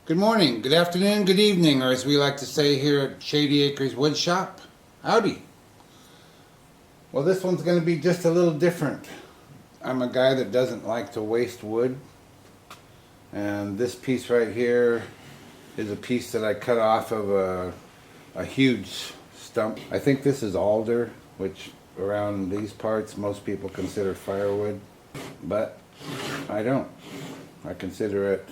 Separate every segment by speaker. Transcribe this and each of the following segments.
Speaker 1: Good morning, good afternoon, good evening, or as we like to say here at Shady Acres Wood Shop, howdy. Well, this one's going to be just a little different. I'm a guy that doesn't like to waste wood. And this piece right here is a piece that I cut off of a huge stump. I think this is alder, which around these parts most people consider firewood. But I don't. I consider it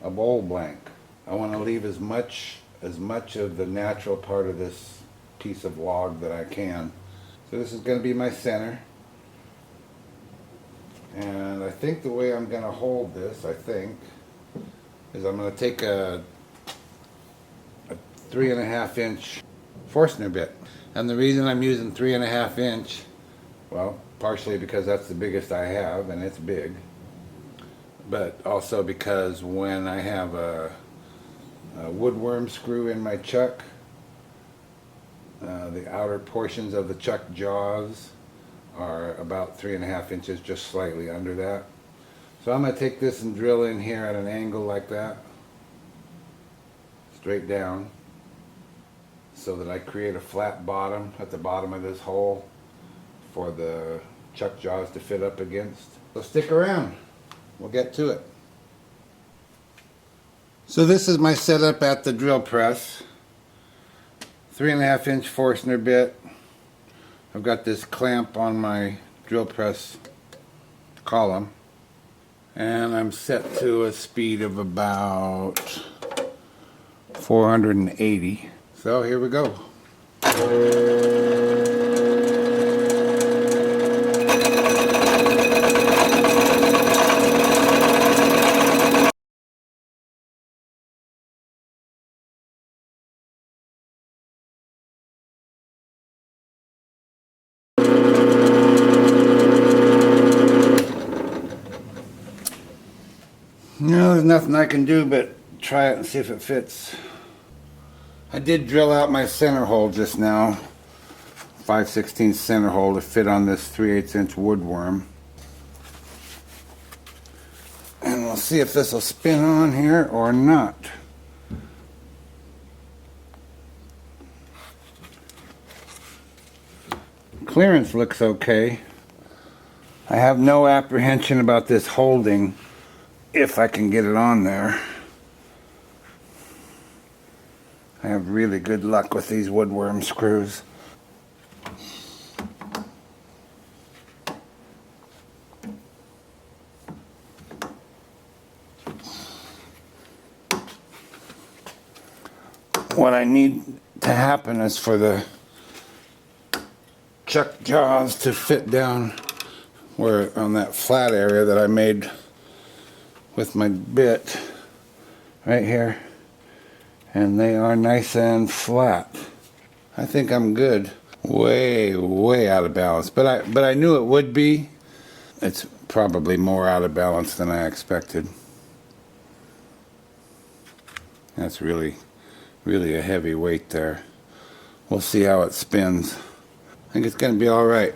Speaker 1: a bowl blank. I want to leave as much of the natural part of this piece of log that I can. So this is going to be my center. And I think the way I'm going to hold this, is I'm going to take a 3.5 inch Forstner bit. And the reason I'm using 3.5 inch, well, partially because that's the biggest I have and it's big. But also because when I have a woodworm screw in my chuck, the outer portions of the chuck jaws are about 3.5 inches, just slightly under that. So I'm going to take this and drill in here at an angle like that, straight down, so that I create a flat bottom at the bottom of this hole for the chuck jaws to fit up against. So stick around. We'll get to it. So this is my setup at the drill press. 3.5 inch Forstner bit. I've got this clamp on my drill press column. And I'm set to a speed of about 480. So here we go. No, there's nothing I can do but try it and see if it fits. I did drill out my center hole just now, 5/16 center hole to fit on this 3/8 inch woodworm. And we'll see if this will spin on here or not. Clearance looks okay. I have no apprehension about this holding if I can get it on there. I have really good luck with these woodworm screws. What I need to happen is for the chuck jaws to fit down where on that flat area that I made with my bit right here, and they are nice and flat. I think I'm good. Way out of balance, but I knew it would be. It's probably more out of balance than I expected. That's really a heavy weight there. We'll see how it spins. I think it's going to be all right.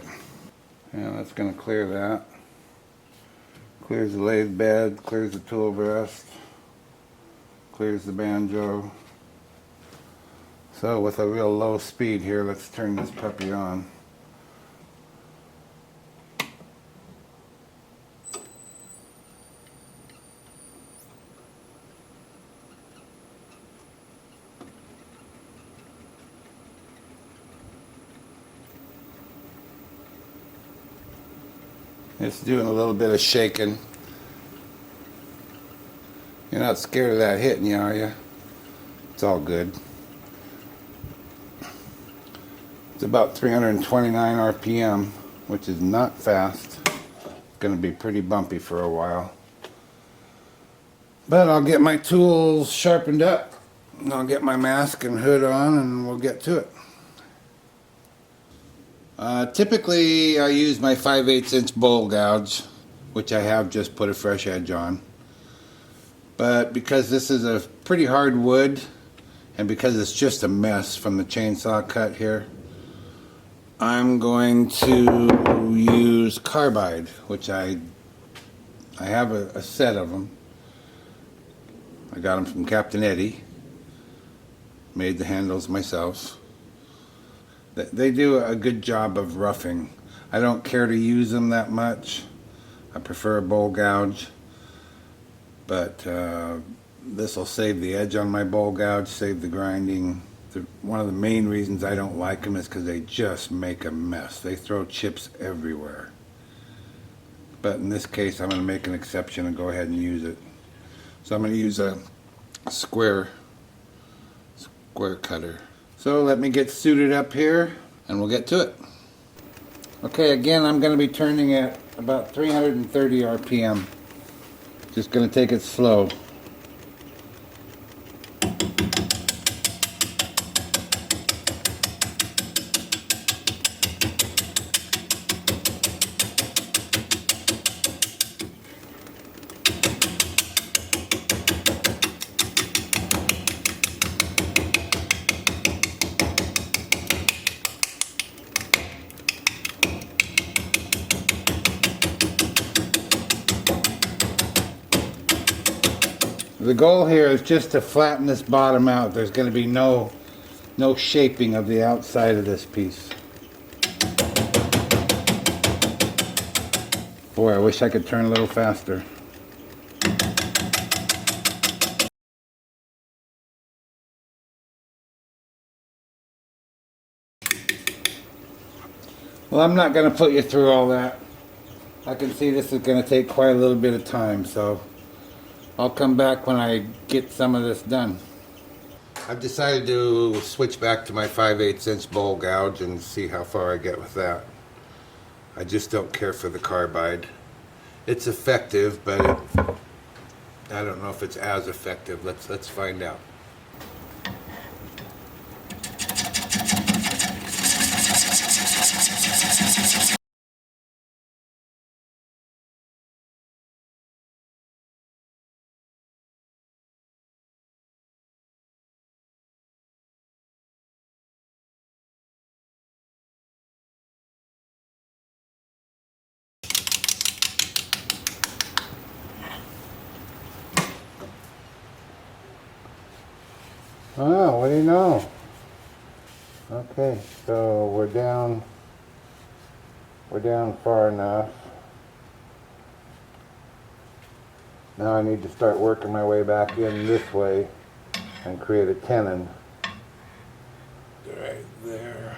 Speaker 1: Yeah, that's going to clear that. Clears the lathe bed, clears the tool rest, clears the banjo. So with a real low speed here, let's turn this puppy on. It's doing a little bit of shaking. You're not scared of that hitting you, are you? It's all good. It's about 329 RPM, which is not fast. It's going to be pretty bumpy for a while. But I'll get my tools sharpened up, and I'll get my mask and hood on, and we'll get to it. Typically, I use my 5/8 inch bowl gouge, which I have just put a fresh edge on. But because this is a pretty hard wood, and because it's just a mess from the chainsaw cut here, I'm going to use carbide, which I have a set of them. I got them from Captain Eddie. Made the handles myself. They do a good job of roughing. I don't care to use them that much. I prefer a bowl gouge. But this will save the edge on my bowl gouge, save the grinding. One of the main reasons I don't like them is because they just make a mess. They throw chips everywhere. But in this case, I'm going to make an exception and go ahead and use it. So I'm going to use a square cutter. So let me get suited up here and we'll get to it. Okay, again, I'm going to be turning at about 330 RPM. Just going to take it slow. The goal here is just to flatten this bottom out. There's going to be no shaping of the outside of this piece. Boy, I wish I could turn a little faster. Well, I'm not going to put you through all that. I can see this is going to take quite a little bit of time, so I'll come back when I get some of this done. I've decided to switch back to my 5/8 inch bowl gouge and see how far I get with that. I just don't care for the carbide. It's effective, but I don't know if it's as effective. Let's find out. Oh, what do you know? Okay, so we're down far enough. Now I need to start working my way back in this way and create a tenon. Right there.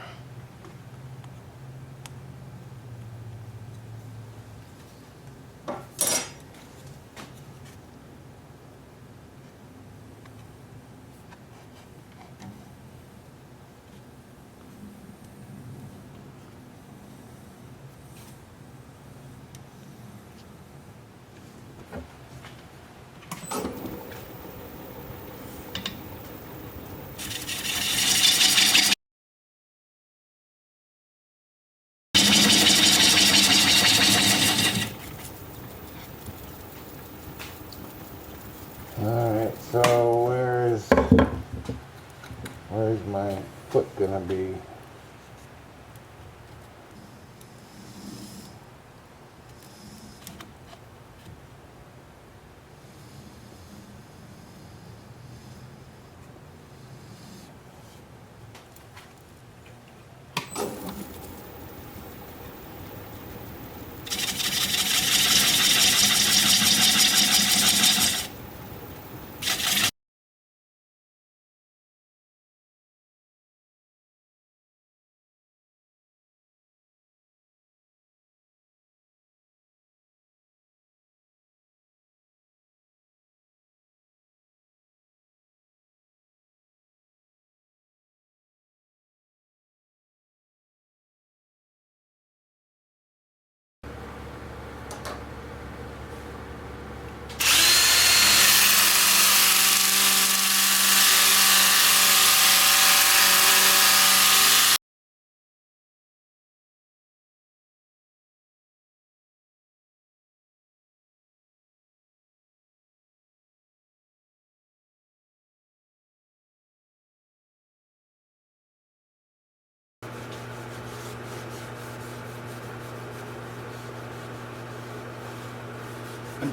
Speaker 1: Alright, so where's my foot gonna be?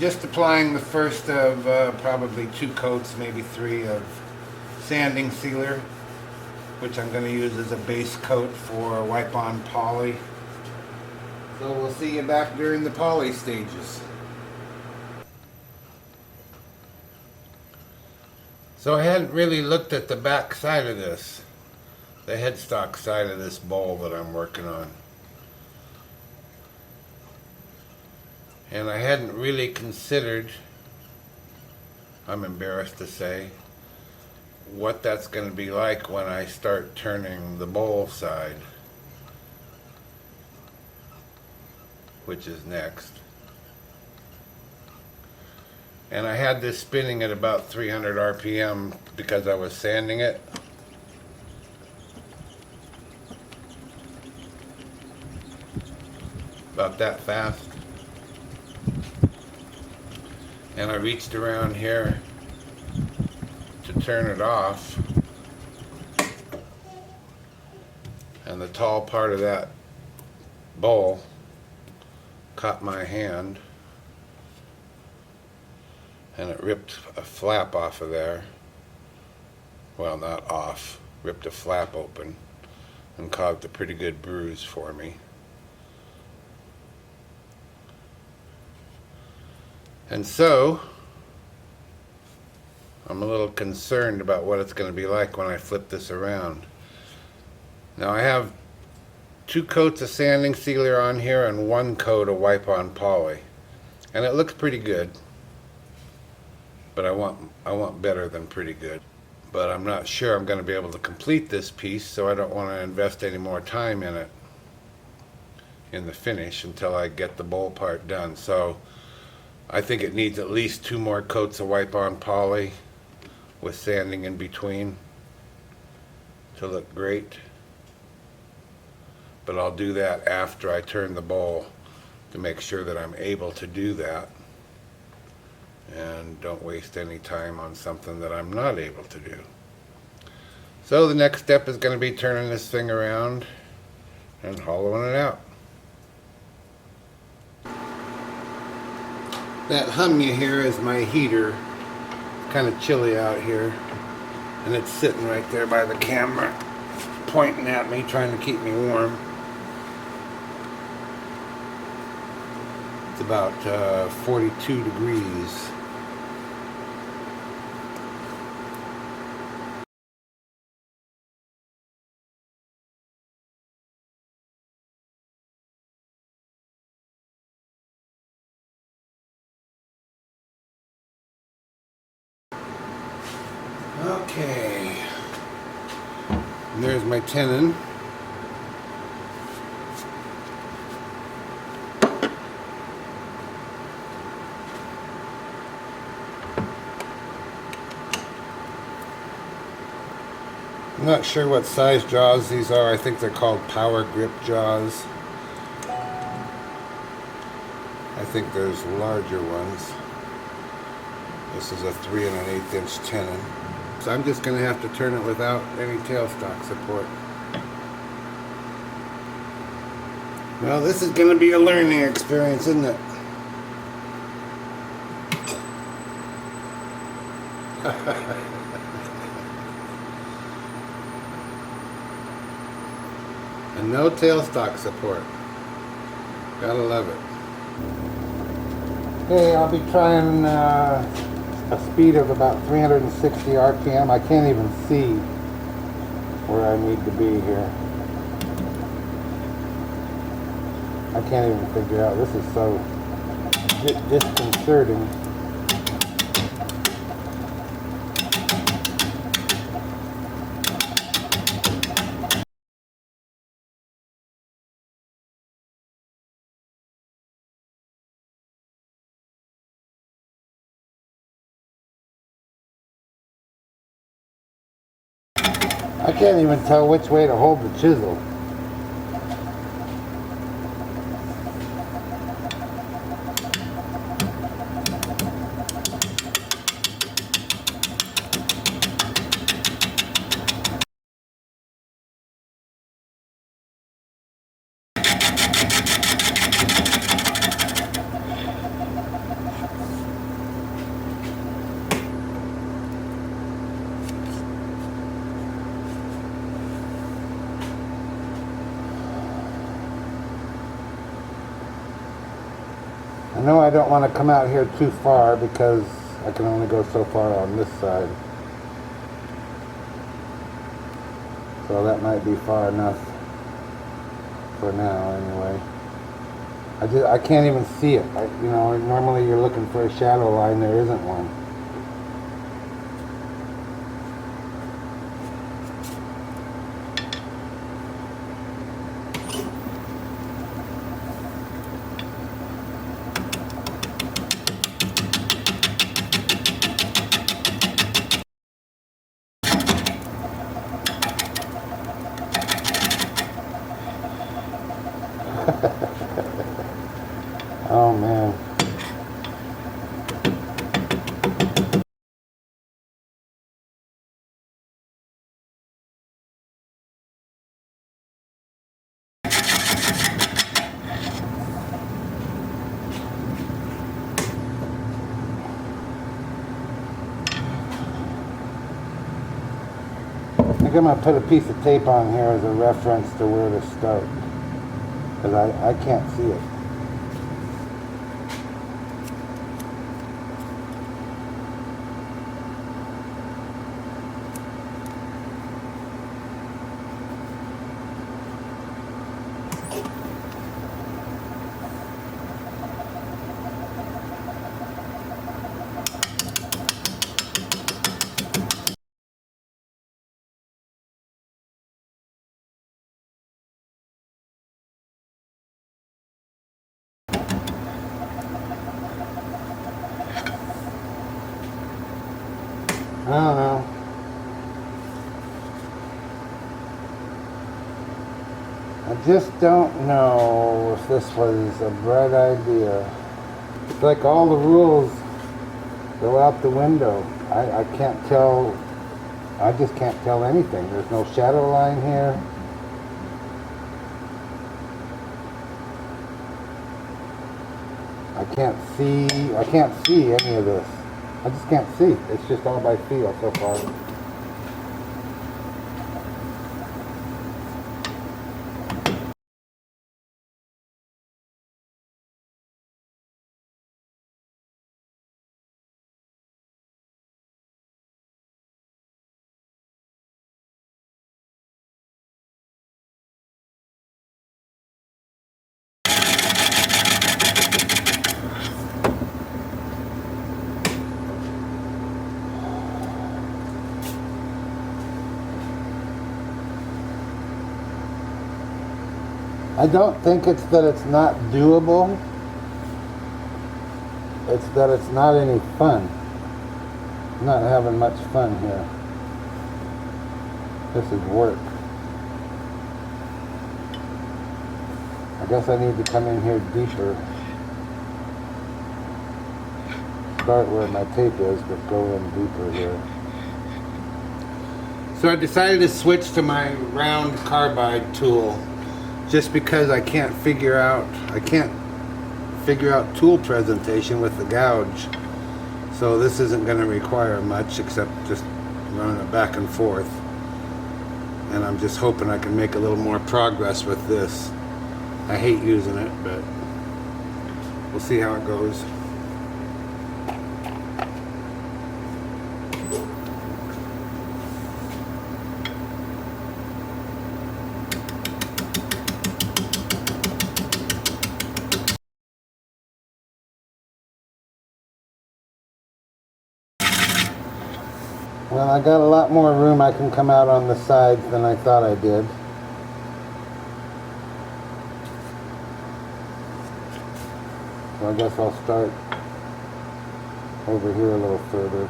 Speaker 1: just applying the first of probably 2 coats, maybe 3 of sanding sealer, which I'm going to use as a base coat for wipe-on poly. So we'll see you back during the poly stages. So I hadn't really looked at the back side of this, the headstock side of this bowl that I'm working on. And I hadn't really considered, I'm embarrassed to say, what that's going to be like when I start turning the bowl side, which is next. And I had this spinning at about 300 RPM because I was sanding it. About that fast. And I reached around here to turn it off, and the tall part of that bowl caught my hand, and it ripped a flap off of there. Well, not off, ripped a flap open and caused a pretty good bruise for me. And so I'm a little concerned about what it's going to be like when I flip this around. Now I have 2 coats of sanding sealer on here and 1 coat of wipe-on poly, and it looks pretty good, but I want better than pretty good. But I'm not sure I'm going to be able to complete this piece, so I don't want to invest any more time in it, in the finish, until I get the bowl part done. So I think it needs at least 2 more coats of wipe-on poly with sanding in between to look great. But I'll do that after I turn the bowl to make sure that I'm able to do that and don't waste any time on something that I'm not able to do. So the next step is going to be turning this thing around and hollowing it out. That hum you hear is my heater. It's kind of chilly out here, and it's sitting right there by the camera, pointing at me, trying to keep me warm. It's about 42 degrees. Okay, and there's my tenon. I'm not sure what size jaws these are. I think they're called power grip jaws. I think there's larger ones. This is a 3 1/8 inch tenon. So I'm just going to have to turn it without any tailstock support. Well, this is going to be a learning experience, isn't it? And no tailstock support. Gotta love it. Okay, I'll be trying a speed of about 360 RPM. I can't even see where I need to be here. I can't even figure out. This is so disconcerting. I can't even tell which way to hold the chisel. I know I don't want to come out here too far because I can only go so far on this side. So that might be far enough for now anyway. I can't even see it. You know, normally you're looking for a shadow line, there isn't one. Oh man. I think I'm going to put a piece of tape on here as a reference to where to start. Because I can't see it. I don't know. I just don't know if this was a bright idea. It's like all the rules go out the window. I can't tell, I just can't tell anything. There's no shadow line here. I can't see any of this. I just can't see. It's just all by feel so far. I don't think it's that it's not doable. It's that it's not any fun. I'm not having much fun here. This is work. I guess I need to come in here deeper. Start where my tape is, but go in deeper here. So I decided to switch to my round carbide tool just because I can't figure out tool presentation with the gouge. So this isn't going to require much except just running it back and forth. And I'm just hoping I can make a little more progress with this. I hate using it, but we'll see how it goes. Well, I got a lot more room I can come out on the sides than I thought I did. So I guess I'll start over here a little further.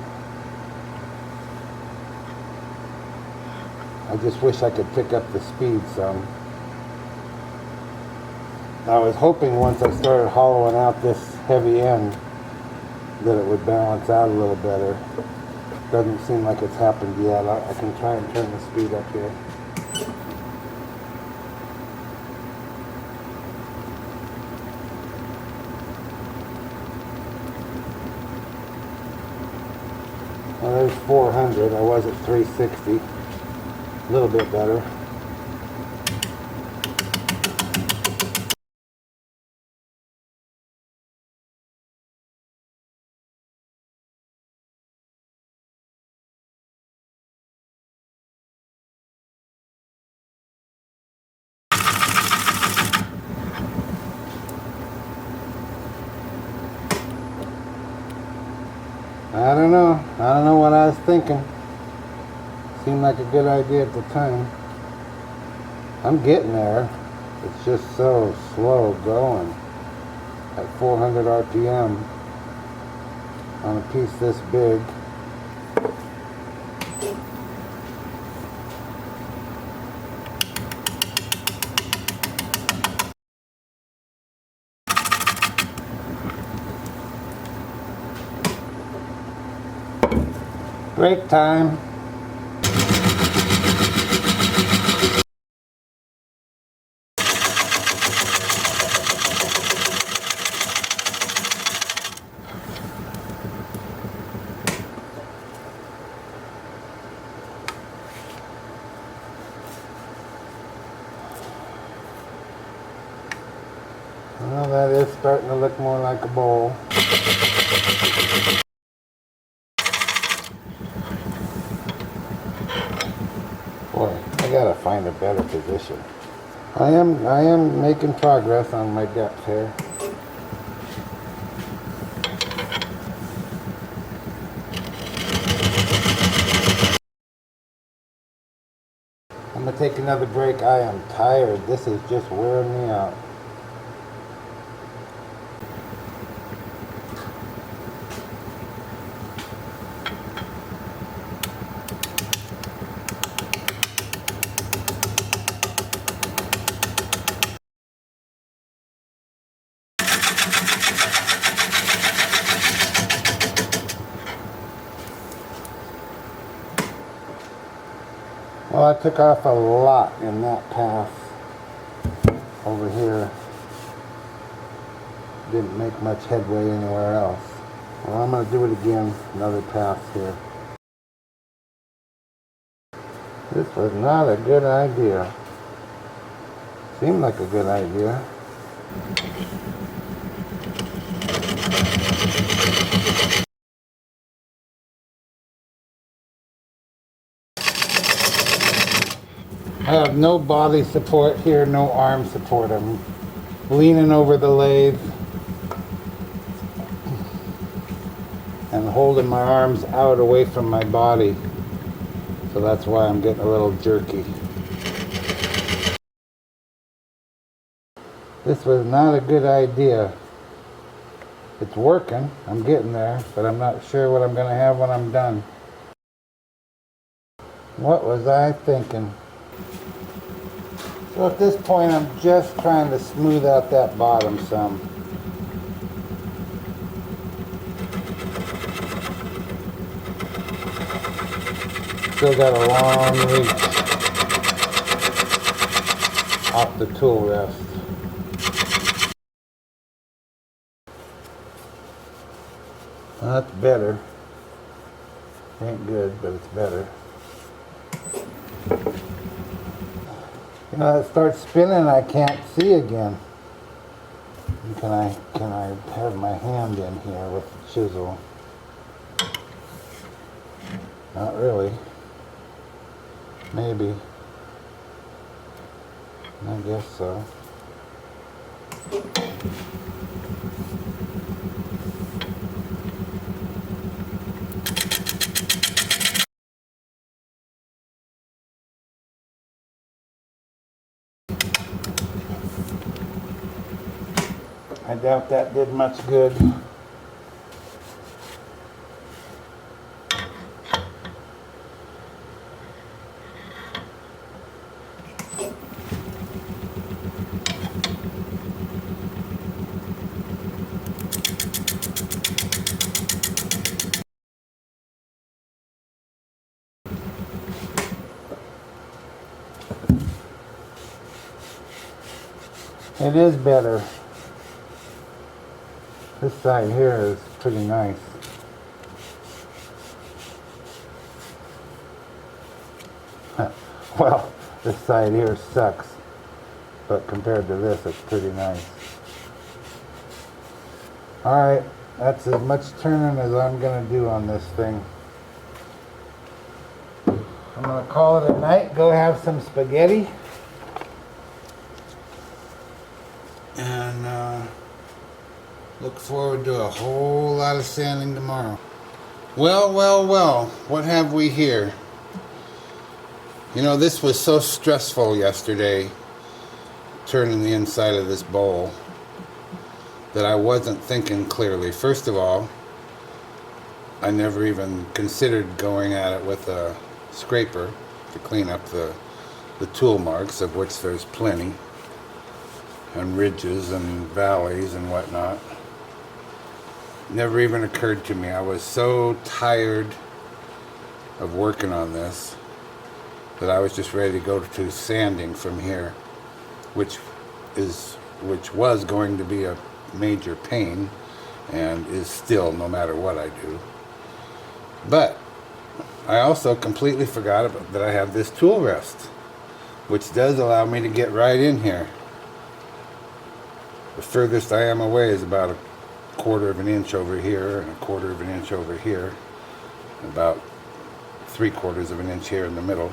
Speaker 1: I just wish I could pick up the speed some. I was hoping once I started hollowing out this heavy end that it would balance out a little better. Doesn't seem like it's happened yet. I can try and turn the speed up here. Well, there's 400. I was at 360. A little bit better. don't know. I don't know what I was thinking. Seemed like a good idea at the time. I'm getting there. It's just so slow going at 400 RPM on a piece this big. Break time. Well, that is starting to look more like a bowl. Boy, I gotta find a better position. I am making progress on my depth here. I'm gonna take another break. I am tired. This is just wearing me out. Well, I took off a lot in that path over here. Didn't make much headway anywhere else. Well, I'm going to do it again, another pass here. This was not a good idea. Seemed like a good idea. I have no body support here, no arm support. I'm leaning over the lathe and holding my arms out away from my body. So that's why I'm getting a little jerky. This was not a good idea. It's working, I'm getting there, but I'm not sure what I'm going to have when I'm done. What was I thinking? So at this point, I'm just trying to smooth out that bottom some. Still got a long reach off the tool rest. Well, that's better. Ain't good, but it's better. You know, it starts spinning, I can't see again. Can I have my hand in here with the chisel? Not really. Maybe. I guess so. I doubt that did much good. It is better. This side here is pretty nice. Well, this side here sucks, but compared to this, it's pretty nice. Alright, that's as much turning as I'm going to do on this thing. I'm going to call it a night, go have some spaghetti. And look forward to a whole lot of sanding tomorrow. Well, well, well, what have we here? You know, this was so stressful yesterday, turning the inside of this bowl, that I wasn't thinking clearly. First of all, I never even considered going at it with a scraper to clean up the tool marks, of which there's plenty, and ridges and valleys and whatnot. Never even occurred to me. I was so tired of working on this that I was just ready to go to sanding from here, which was going to be a major pain, and is still, no matter what I do. But I also completely forgot that I have this tool rest, which does allow me to get right in here. The furthest I am away is about a quarter of an inch over here and a quarter of an inch over here, about 3/4 of an inch here in the middle.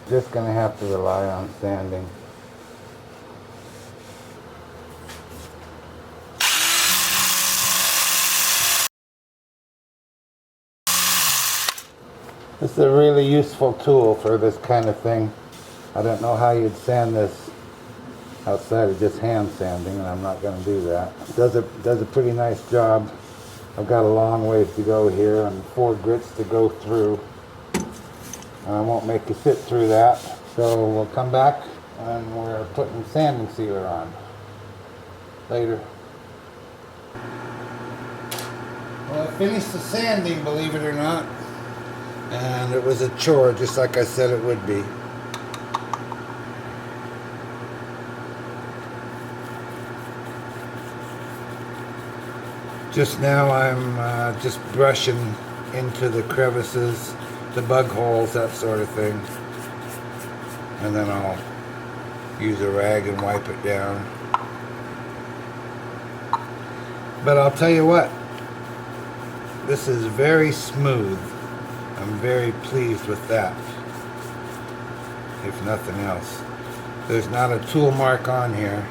Speaker 1: Just gonna have to rely on sanding. This is a really useful tool for this kind of thing. I don't know how you'd sand this outside of just hand sanding, and I'm not going to do that. It does a pretty nice job. I've got a long ways to go here and 4 grits to go through. I won't make you sit through that. So we'll come back and we're putting sanding sealer on. Later. Well, I finished the sanding, believe it or not. And it was a chore, just like I said it would be. Just now I'm just brushing into the crevices, the bug holes, that sort of thing. And then I'll use a rag and wipe it down. But I'll tell you what, this is very smooth. I'm very pleased with that, if nothing else. There's not a tool mark on here.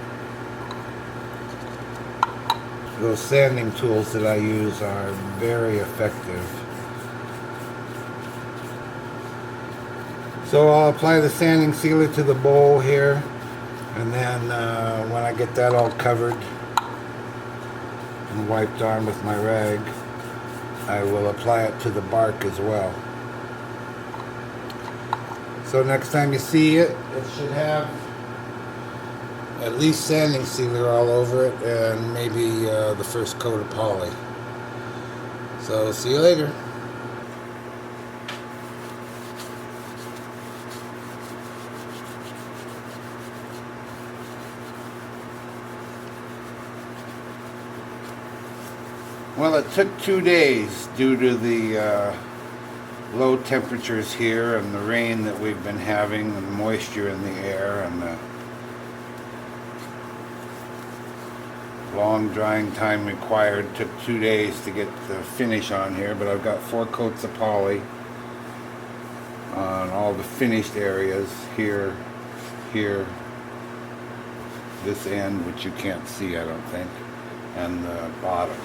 Speaker 1: Those sanding tools that I use are very effective. So I'll apply the sanding sealer to the bowl here, and then when I get that all covered and wiped on with my rag, I will apply it to the bark as well. So next time you see it, it should have at least sanding sealer all over it, and maybe the first coat of poly. So see you later. Well, it took 2 days due to the low temperatures here and the rain that we've been having and the moisture in the air and the long drying time required. Took 2 days to get the finish on here, but I've got 4 coats of poly on all the finished areas here, here, this end, which you can't see I don't think, and the bottom.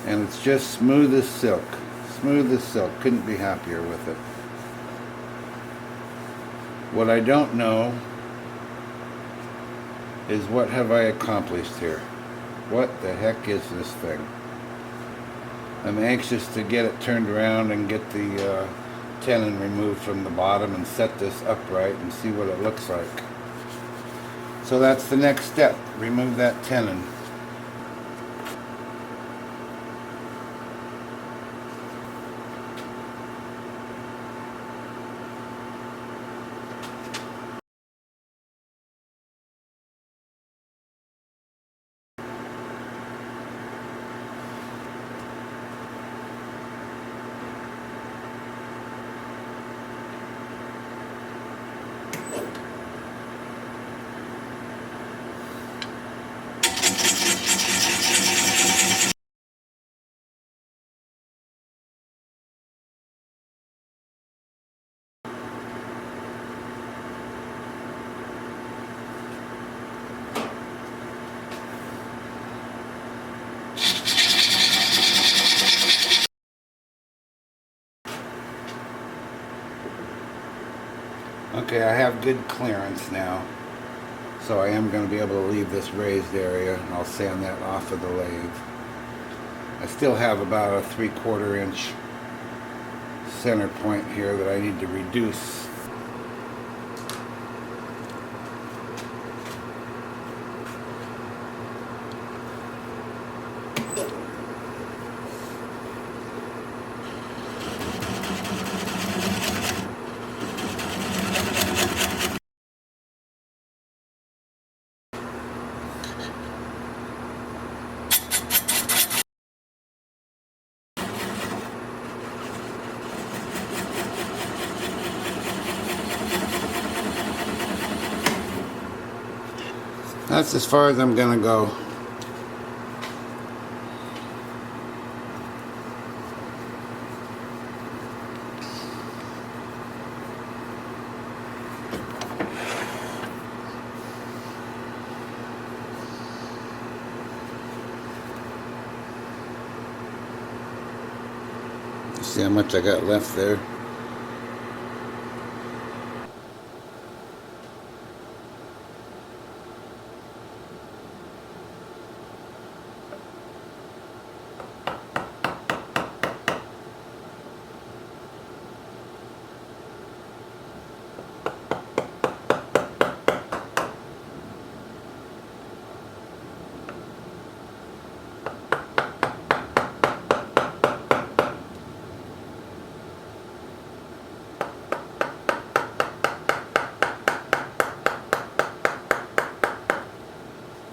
Speaker 1: And it's just smooth as silk. Smooth as silk. Couldn't be happier with it. What I don't know is what have I accomplished here? What the heck is this thing? I'm anxious to get it turned around and get the tenon removed from the bottom and set this upright and see what it looks like. So that's the next step. Remove that tenon. Okay, I have good clearance now, so I am going to be able to leave this raised area, and I'll sand that off of the lathe. I still have about a 3/4 inch center point here that I need to reduce. That's as far as I'm gonna go. See how much I got left there?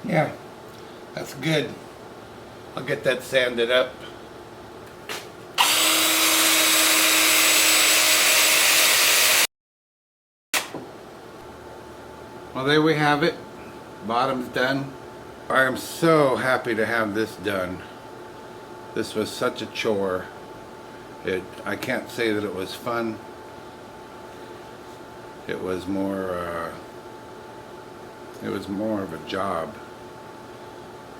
Speaker 1: Yeah, that's good. I'll get that sanded up. Well, there we have it. Bottom's done. I am so happy to have this done. This was such a chore. I can't say that it was fun. It was more of a job,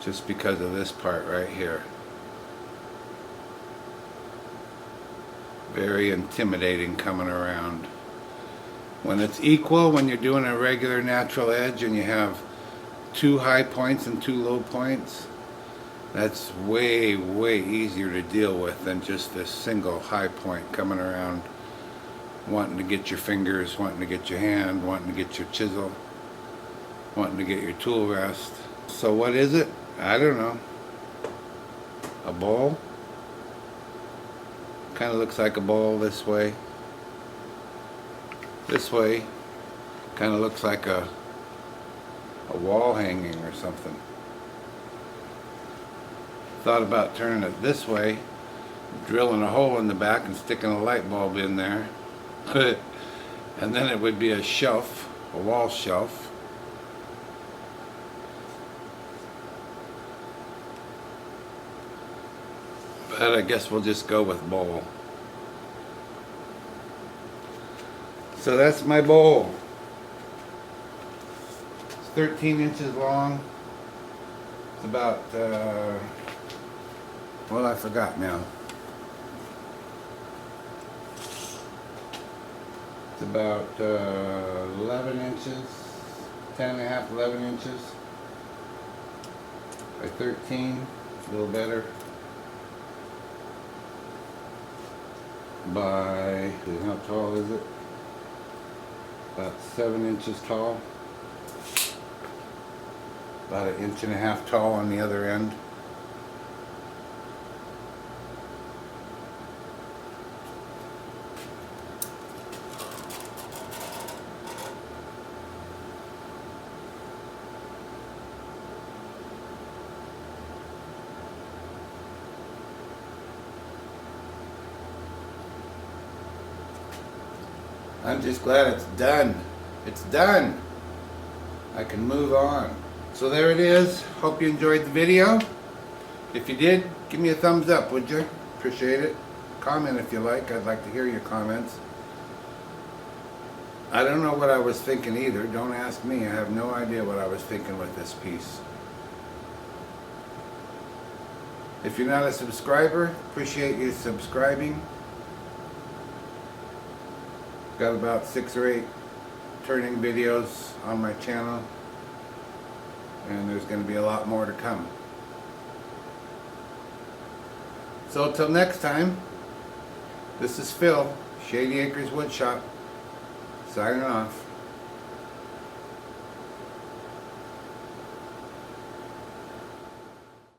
Speaker 1: just because of this part right here. Very intimidating coming around. When it's equal, when you're doing a regular natural edge and you have 2 high points and 2 low points, that's way, way easier to deal with than just this single high point coming around, wanting to get your fingers, wanting to get your hand, wanting to get your chisel, wanting to get your tool rest. So what is it? I don't know. A bowl? Kind of looks like a bowl this way. This way kind of looks like a wall hanging or something. Thought about turning it this way, drilling a hole in the back and sticking a light bulb in there. And then it would be a shelf, a wall shelf. But I guess we'll just go with bowl. So that's my bowl. It's 13 inches long. It's about, well, I forgot now. It's about 11 inches, 10 and a half, 11 inches by 13, a little better. By, how tall is it? About 7 inches tall. About 1.5 inches tall on the other end. I'm just glad it's done. It's done. I can move on. So there it is. Hope you enjoyed the video. If you did, give me a thumbs up, would you? Appreciate it. Comment if you like. I'd like to hear your comments. I don't know what I was thinking either. Don't ask me. I have no idea what I was thinking with this piece. If you're not a subscriber, appreciate you subscribing. Got about 6 or 8 turning videos on my channel, and there's going to be a lot more to come. So till next time, this is Phil, Shady Acres Woodshop, signing off.